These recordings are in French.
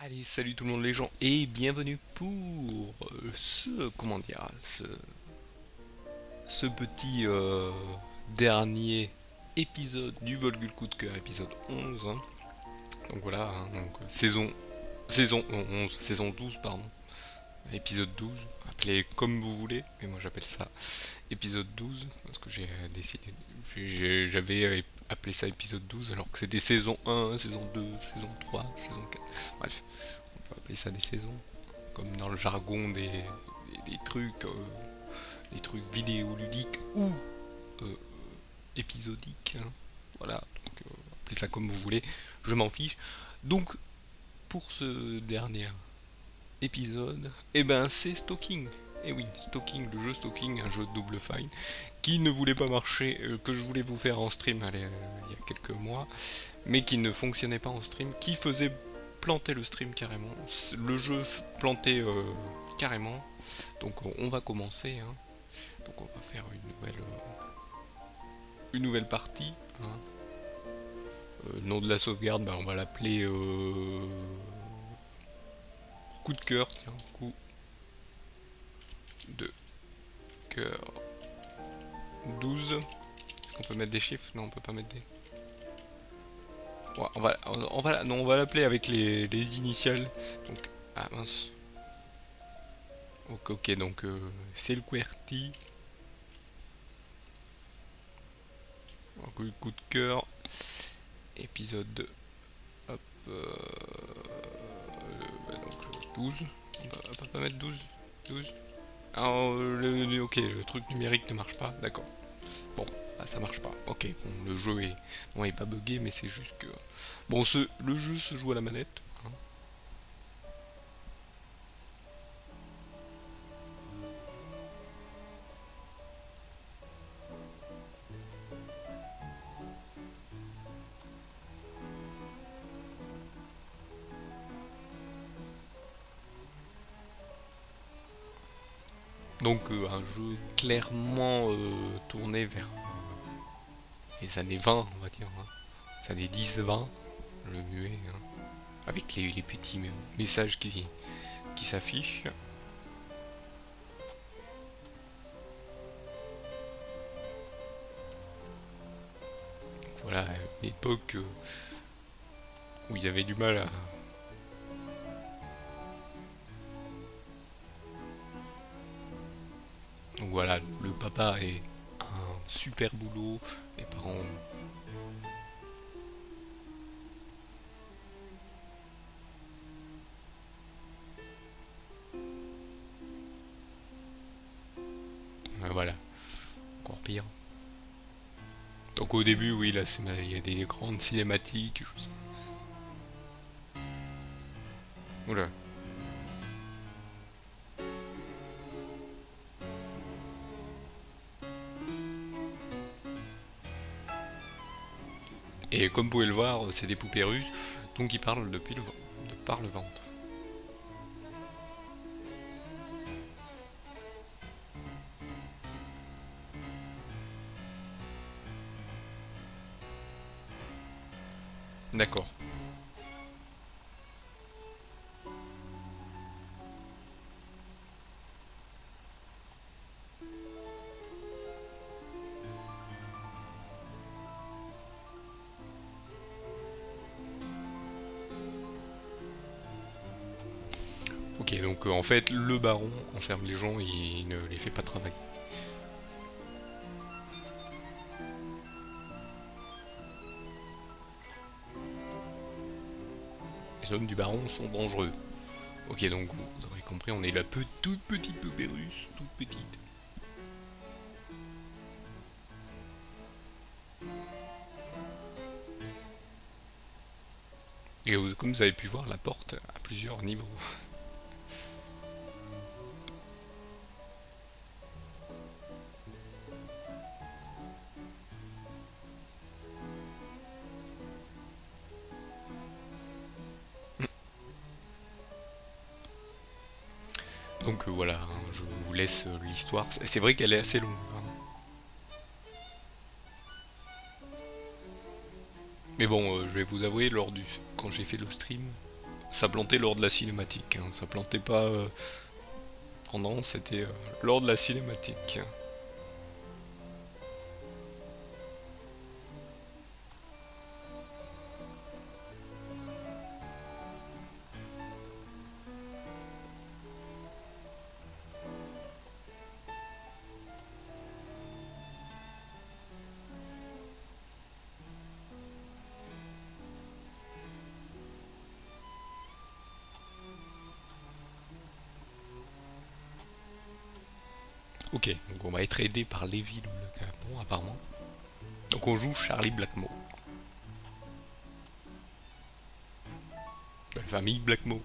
Allez, salut tout le monde les gens et bienvenue pour comment dire, ce petit dernier épisode du Volgule Coup de Cœur, épisode 11, hein. Donc voilà, hein, donc, saison 11, saison 12 pardon, épisode 12, appelez comme vous voulez, mais moi j'appelle ça épisode 12 parce que j'ai décidé, j'avais appelé ça épisode 12 alors que c'était saison 1, saison 2, saison 3, saison 4, bref, on peut appeler ça des saisons, comme dans le jargon des trucs vidéoludiques ou euh, épisodiques, hein. Voilà, donc appelez ça comme vous voulez, je m'en fiche. Donc, pour ce dernier épisode, eh ben c'est Stalking. Et oui, Stalking, le jeu Stalking, un jeu de double fine, qui ne voulait pas marcher, que je voulais vous faire en stream il y a quelques mois, mais qui ne fonctionnait pas en stream, qui faisait planter le stream carrément. Le jeu plantait carrément. Donc on va commencer, hein. Donc on va faire une nouvelle partie, hein. Le nom de la sauvegarde, bah, on va l'appeler coup de cœur, tiens, coup de cœur 12. Est-ce qu'on peut mettre des chiffres? Non, on peut pas mettre des... Ouais, non, on va l'appeler avec les initiales. Donc, ah mince. Ok, ok, donc c'est le QWERTY. Coup de cœur. Épisode 2. Hop. Donc 12. On peut pas mettre 12. 12. Ah, ok, le truc numérique ne marche pas. D'accord. Bon, bah, ça marche pas. Ok, bon, le jeu est, bon, est pas buggé, mais c'est juste que... Bon, le jeu se joue à la manette, hein. Donc un jeu clairement tourné vers les années 20, on va dire, hein. Les années 10-20, le muet, hein. Avec les petits messages qui s'affichent. Donc voilà, une époque où il y avait du mal à... Donc voilà, le papa est un super boulot, les parents... voilà, encore pire. Donc au début, oui, là, il y a des grandes cinématiques, je sais. Oula. Et comme vous pouvez le voir, c'est des poupées russes, donc ils parlent par le ventre. D'accord. Ok, donc en fait, le baron enferme les gens et il ne les fait pas travailler. Les hommes du baron sont dangereux. Ok, donc vous aurez compris, on est la toute petite poupée russe, toute petite. Et comme vous avez pu voir, la porte a plusieurs niveaux. Donc voilà, hein, je vous laisse l'histoire. C'est vrai qu'elle est assez longue, hein. Mais bon, je vais vous avouer, quand j'ai fait le stream, Ça plantait lors de la cinématique, hein. Ça plantait pas pendant, c'était lors de la cinématique. Ok, donc on va être aidé par Lévi le Gabon apparemment. Donc on joue Charlie Blackmore. La famille Blackmore.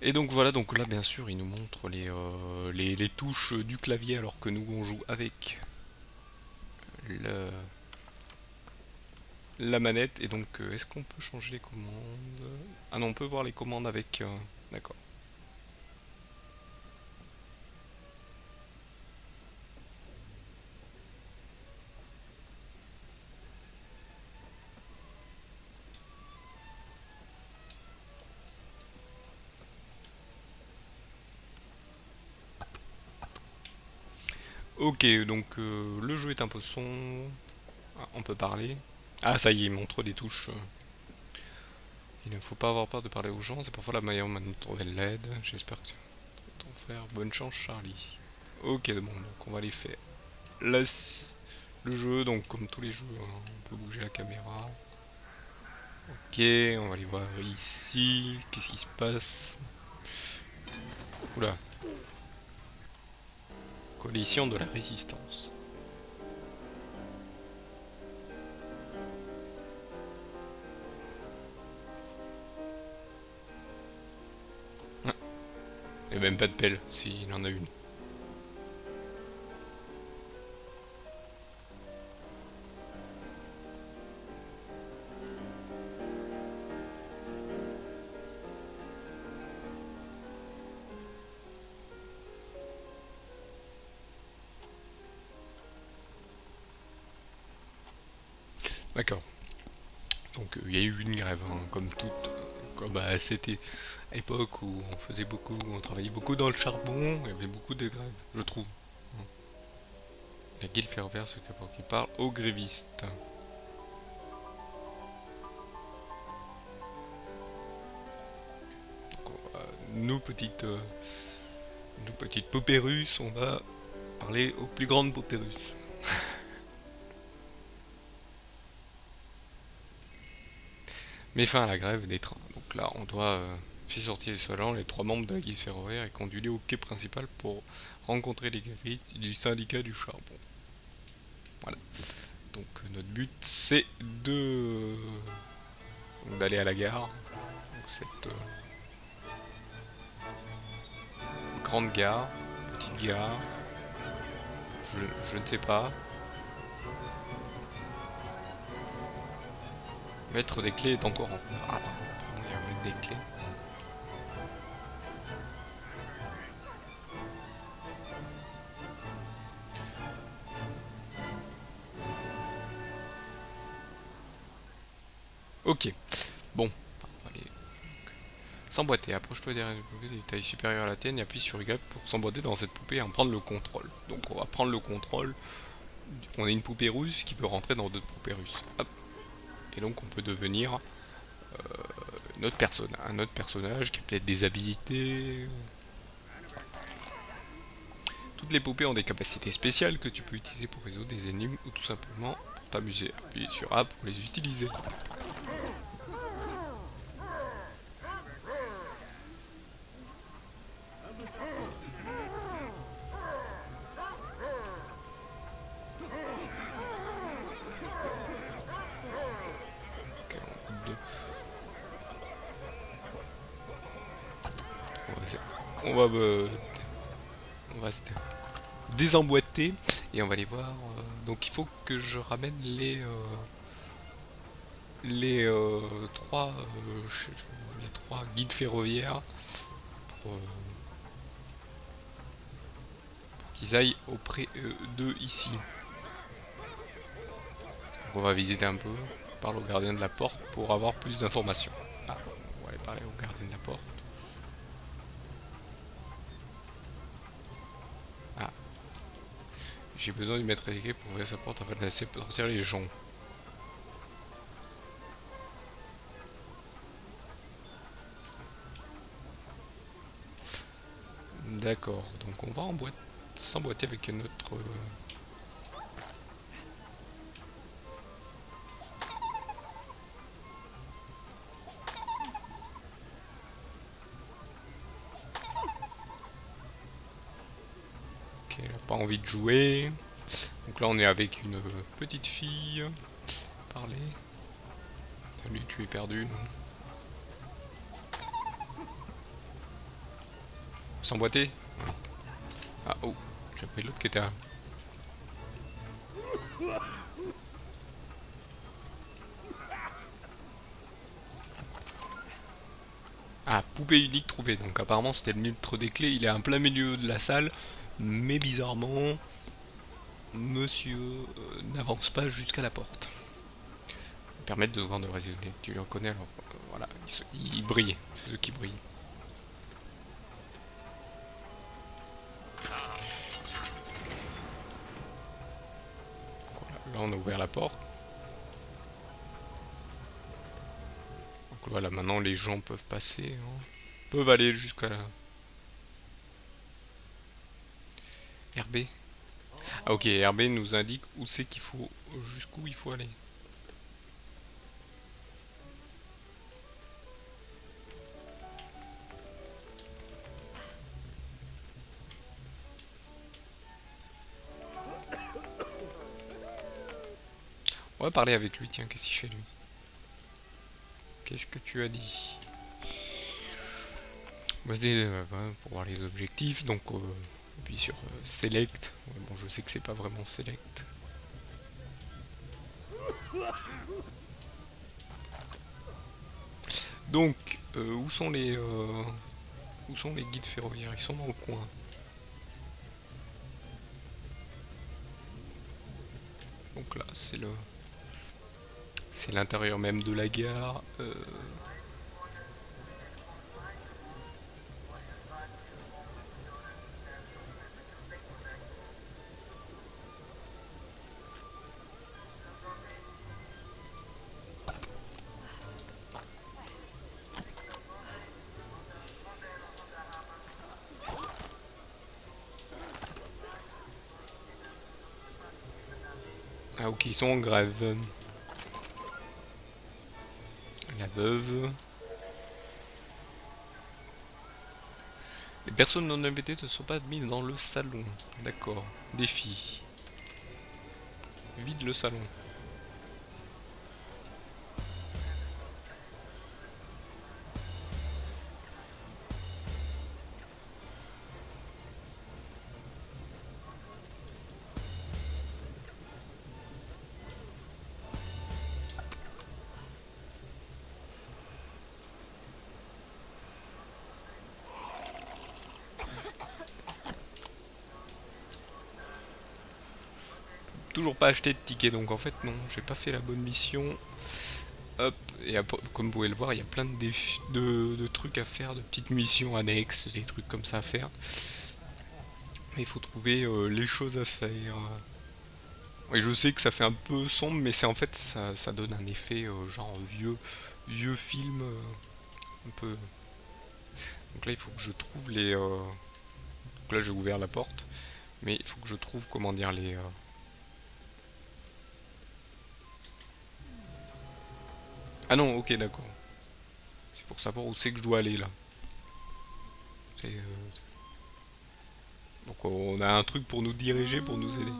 Et donc voilà, donc là bien sûr il nous montre les touches du clavier alors que nous on joue avec le, la manette. Et donc est-ce qu'on peut changer les commandes? Ah non, on peut voir les commandes avec... D'accord. Ok, donc le jeu est un peu sombre. Ah, on peut parler. Ah ça y est, il montre des touches. Il ne faut pas avoir peur de parler aux gens, c'est parfois la meilleure manière de trouver de l'aide. J'espère que tu vas t'en faire. Bonne chance Charlie. Ok, bon, donc on va les faire. Le jeu, donc comme tous les jeux, hein, on peut bouger la caméra. Ok, on va aller voir ici. Qu'est-ce qui se passe? Oula. Coalition de la résistance. Ah, et même pas de pelle, s'il en a une. D'accord. Donc il y a eu une grève, hein, comme toute, comme à cette époque où on faisait beaucoup, où on travaillait beaucoup dans le charbon, il y avait beaucoup de grèves, je trouve. La guilde ferroviaire, c'est pour qui parle aux grévistes. Donc, nos petites poupées russes, on va parler aux plus grandes poupées russes. Mais fin à la grève des trains. Donc là, on doit faire sortir du salon les trois membres de la guilde ferroviaire et conduire au quai principal pour rencontrer les grévistes du syndicat du charbon. Voilà. Donc notre but, c'est de d'aller à la gare. Donc, cette grande gare, petite gare, je ne sais pas. Mettre des clés est encore en... Ah, on va mettre des clés. Ok, bon, on va aller s'emboîter. Approche-toi derrière une poupée de taille supérieure à la tienne et appuie sur Y pour s'emboîter dans cette poupée et en prendre le contrôle. Donc on va prendre le contrôle. On a une poupée russe qui peut rentrer dans d'autres poupées russes. Hop. Et donc on peut devenir un autre personnage qui a peut-être des habilités. Toutes les poupées ont des capacités spéciales que tu peux utiliser pour résoudre des énigmes ou tout simplement pour t'amuser. Appuie sur A pour les utiliser. Ok, on va, on va se désemboîter et on va aller voir. Donc il faut que je ramène les trois guides ferroviaires pour qu'ils aillent auprès d'eux ici. on va visiter un peu. On parle au gardien de la porte pour avoir plus d'informations. Ah, on va aller parler au gardien de la porte. Ah, j'ai besoin du maître équipé pour ouvrir sa porte afin de laisser sortir les gens. D'accord, donc on va s'emboîter avec notre... Ok, elle a pas envie de jouer. Donc là on est avec une petite fille. Parler. Salut, tu es perdu, non? S'emboîter? Ah oh, j'ai pris l'autre qui était là. Ah, poupée unique trouvée. Donc apparemment c'était le maître des clés. Il est en plein milieu de la salle. Mais bizarrement, monsieur n'avance pas jusqu'à la porte. Permettre de voir de raisonner. Tu le reconnais alors. Voilà, il brille. C'est ceux qui brillent. Voilà, là on a ouvert la porte. Donc voilà, maintenant les gens peuvent passer. Hein. Peuvent aller jusqu'à la... RB. Ah ok, RB nous indique où c'est qu'il faut... jusqu'où il faut aller. On va parler avec lui, tiens, qu'est-ce qu'il fait lui? Qu'est-ce que tu as dit? Pour voir les objectifs, donc appuie sur Select. Ouais, bon, je sais que c'est pas vraiment Select. Donc, où sont les guides ferroviaires? Ils sont dans le coin. Donc là, c'est l'intérieur même de la gare. Ah ok, ils sont en grève. La veuve. Les personnes non invitées ne sont pas admises dans le salon. D'accord. Défi. Vide le salon. Toujours pas acheté de ticket, donc en fait non, j'ai pas fait la bonne mission. Hop, et après, comme vous pouvez le voir, il y a plein de trucs à faire, de petites missions annexes, des trucs comme ça à faire. Mais il faut trouver les choses à faire. Et je sais que ça fait un peu sombre, mais c'est en fait ça donne un effet genre vieux film un peu. Donc là il faut que je trouve les. Donc là j'ai ouvert la porte, mais il faut que je trouve comment dire les. Ah non, ok d'accord. C'est pour savoir où c'est que je dois aller là. Donc on a un truc pour nous diriger, pour nous aider.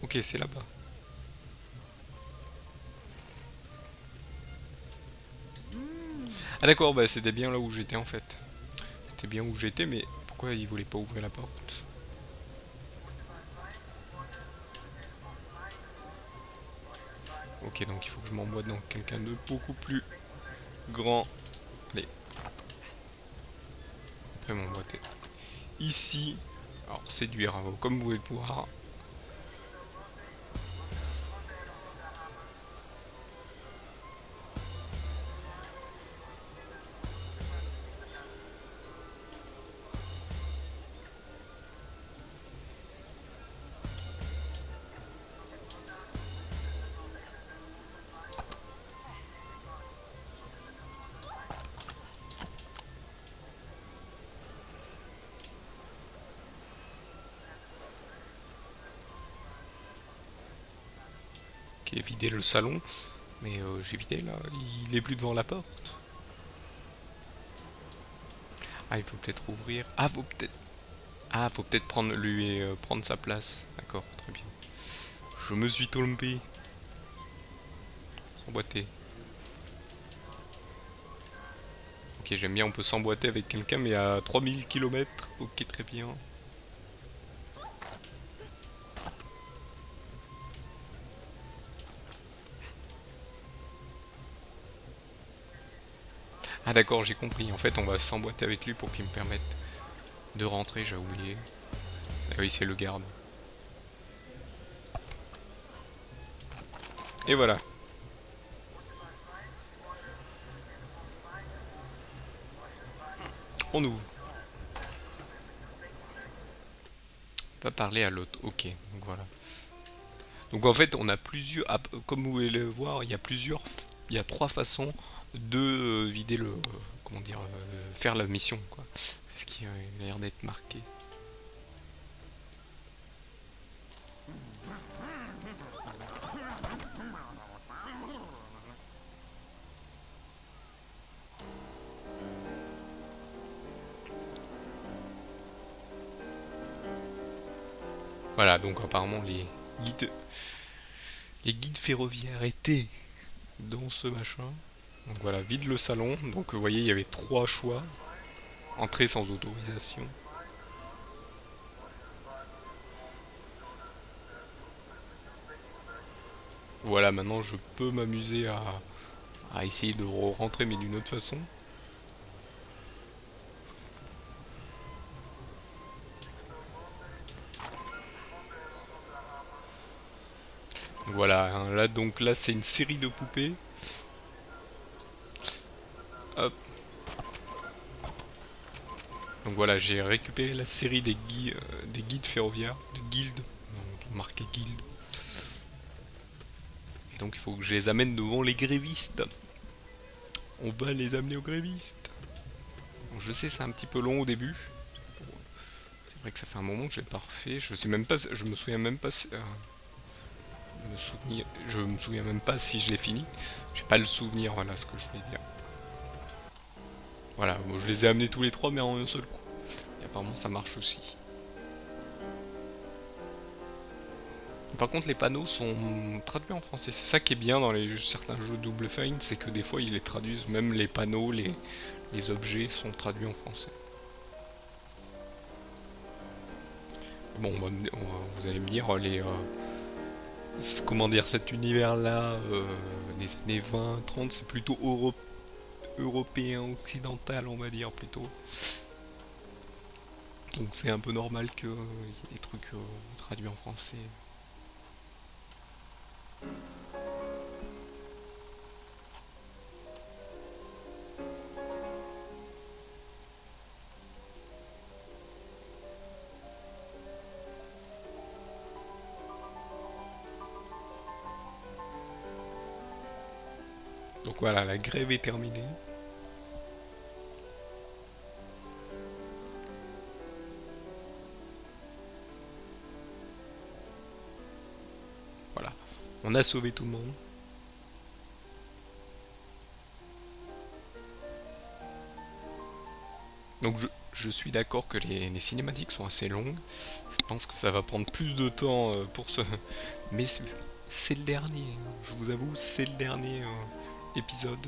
Ok, c'est là-bas. Ah d'accord, bah c'était bien là où j'étais en fait. C'était bien où j'étais, mais pourquoi il voulait pas ouvrir la porte? Ok, donc il faut que je m'emboîte dans quelqu'un de beaucoup plus grand. Allez. après m'emboîter ici. Alors séduire, hein, comme vous pouvez le voir. Ok, vider le salon. Mais j'ai vidé là, il est plus devant la porte. Ah, il faut peut-être ouvrir. Faut peut-être prendre lui prendre sa place. D'accord, très bien. Je me suis trompé. S'emboîter. Ok, j'aime bien, on peut s'emboîter avec quelqu'un, mais à 3000 km. Ok, très bien. Ah d'accord, j'ai compris. En fait, on va s'emboîter avec lui pour qu'il me permette de rentrer, j'ai oublié. Ah oui, c'est le garde. Et voilà. On ouvre. Pas parler à l'autre. Ok, donc voilà. Donc en fait, on a plusieurs, comme vous pouvez le voir, il y a trois façons de vider comment dire, faire la mission, quoi. C'est ce qui a l'air d'être marqué. Voilà, donc apparemment les guides ferroviaires étaient dans ce machin. Donc voilà, vide le salon. Donc vous voyez, il y avait trois choix. Entrer sans autorisation. Voilà, maintenant je peux m'amuser à essayer de rentrer, mais d'une autre façon. Voilà, hein, là donc là c'est une série de poupées. Hop. Donc voilà, j'ai récupéré la série des guides ferroviaires, de guildes, marqué guilde. Et donc il faut que je les amène devant les grévistes. On va les amener aux grévistes. Bon, je sais c'est un petit peu long au début. C'est vrai que ça fait un moment que je l'ai pas refait. Je sais même pas, je me souviens même pas. Je me souviens même pas si je l'ai fini. J'ai pas le souvenir, voilà ce que je voulais dire. Voilà, bon, je les ai amenés tous les trois, mais en un seul coup. Et apparemment, ça marche aussi. Par contre, les panneaux sont traduits en français. C'est ça qui est bien dans certains jeux Double Fine, c'est que des fois, ils les traduisent. Même les panneaux, les objets sont traduits en français. Bon, vous allez me dire, comment dire, cet univers-là, des années 20, 30, c'est plutôt européen, occidental, on va dire plutôt. Donc c'est un peu normal qu'il y ait des trucs traduits en français. Donc voilà, la grève est terminée. Voilà, on a sauvé tout le monde. Donc je suis d'accord que les cinématiques sont assez longues. Je pense que ça va prendre plus de temps pour ce... Mais c'est le dernier, hein. Je vous avoue, c'est le dernier épisode.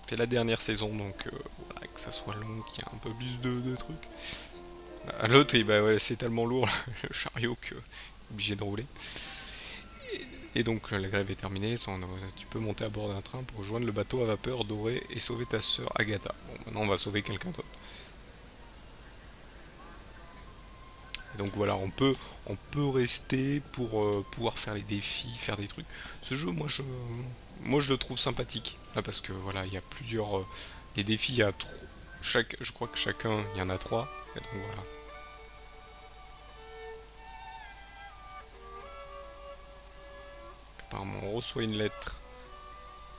C'est la dernière saison, donc voilà, que ça soit long, qu'il y ait un peu plus de trucs. À l'autre, bah ouais, c'est tellement lourd le chariot que obligé de rouler. Et donc la grève est terminée, tu peux monter à bord d'un train pour rejoindre le bateau à vapeur doré et sauver ta sœur Agatha. Bon, maintenant on va sauver quelqu'un d'autre. Et donc voilà, on peut rester pour pouvoir faire les défis, faire des trucs. Ce jeu, moi je le trouve sympathique. Là, parce que voilà, il y a plusieurs. Les défis, il y a je crois que chacun, il y en a trois. Et donc voilà. Apparemment, on reçoit une lettre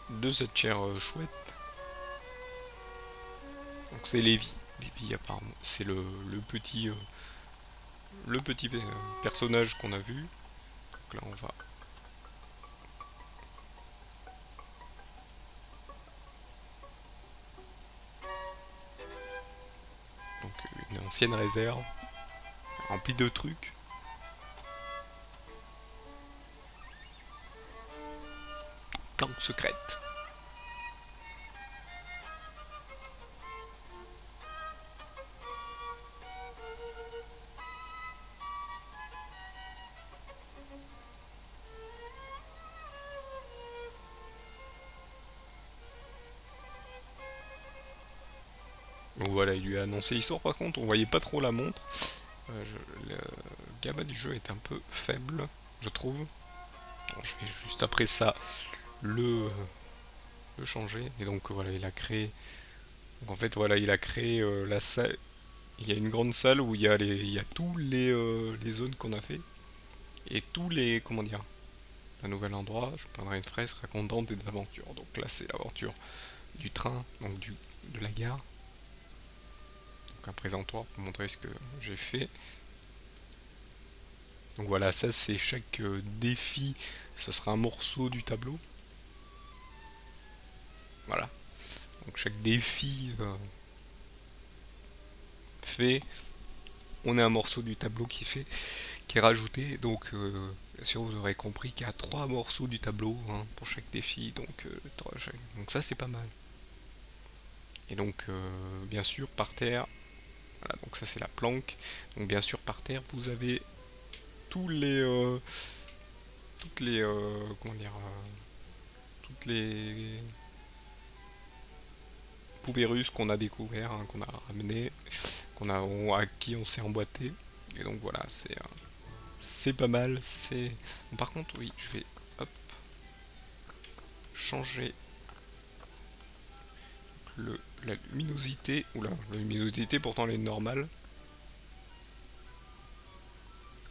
de cette chère chouette. Donc c'est Lévi. Lévi, apparemment, c'est le petit personnage qu'on a vu. Donc là, on va. Donc une ancienne réserve remplie de trucs. Planque secrète. Donc voilà, il lui a annoncé l'histoire. Par contre, on voyait pas trop la montre. Le gabarit du jeu est un peu faible, je trouve. Bon, je vais juste après ça le, euh, le changer. Et donc voilà, il a créé. Donc en fait, voilà, il a créé la salle. Il y a une grande salle où il y a tous les zones qu'on a fait. Et tous les. Comment dire? Un nouvel endroit. Je prendrai une fresque racontant des aventures. Donc là, c'est l'aventure du train, donc de la gare. Donc un présentoir pour montrer ce que j'ai fait. Donc voilà, ça c'est chaque défi, ce sera un morceau du tableau. Voilà. Donc chaque défi fait, on a un morceau du tableau qui est rajouté. Donc bien sûr vous aurez compris qu'il y a trois morceaux du tableau hein, pour chaque défi. Donc ça c'est pas mal. Et donc bien sûr par terre, voilà, donc ça c'est la planque. Donc bien sûr par terre vous avez tous toutes les comment dire toutes les poupées russes qu'on a découvert, hein, qu'on a ramené, à qui on s'est emboîté. Et donc voilà, c'est pas mal. Bon, par contre, oui, je vais hop, changer la luminosité. Oula, la luminosité pourtant elle est normale.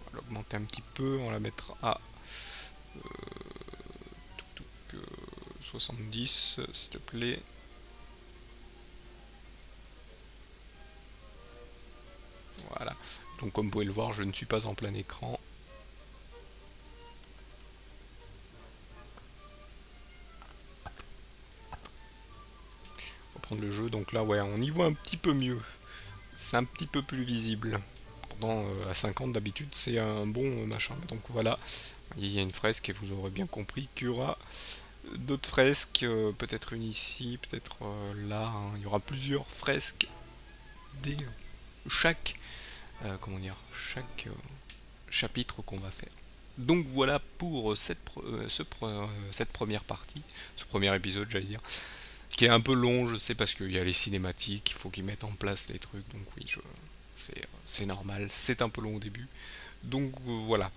On va l'augmenter un petit peu, on va la mettre à euh, 70, s'il te plaît. Voilà. Donc comme vous pouvez le voir, je ne suis pas en plein écran. On va prendre le jeu, donc là ouais, on y voit un petit peu mieux. C'est un petit peu plus visible. Pourtant à 50 d'habitude c'est un bon machin. Donc voilà, il y a une fresque et vous aurez bien compris qu'il y aura d'autres fresques, peut-être une ici, peut-être là. Hein. Il y aura plusieurs fresques dès comment dire, chaque chapitre qu'on va faire. Donc voilà pour cette première partie, ce premier épisode j'allais dire, qui est un peu long, je sais, parce qu'il y a les cinématiques, il faut qu'ils mettent en place les trucs, donc oui, c'est normal, c'est un peu long au début. Donc voilà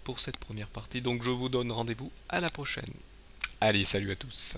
pour cette première partie, donc je vous donne rendez-vous à la prochaine. Allez, salut à tous.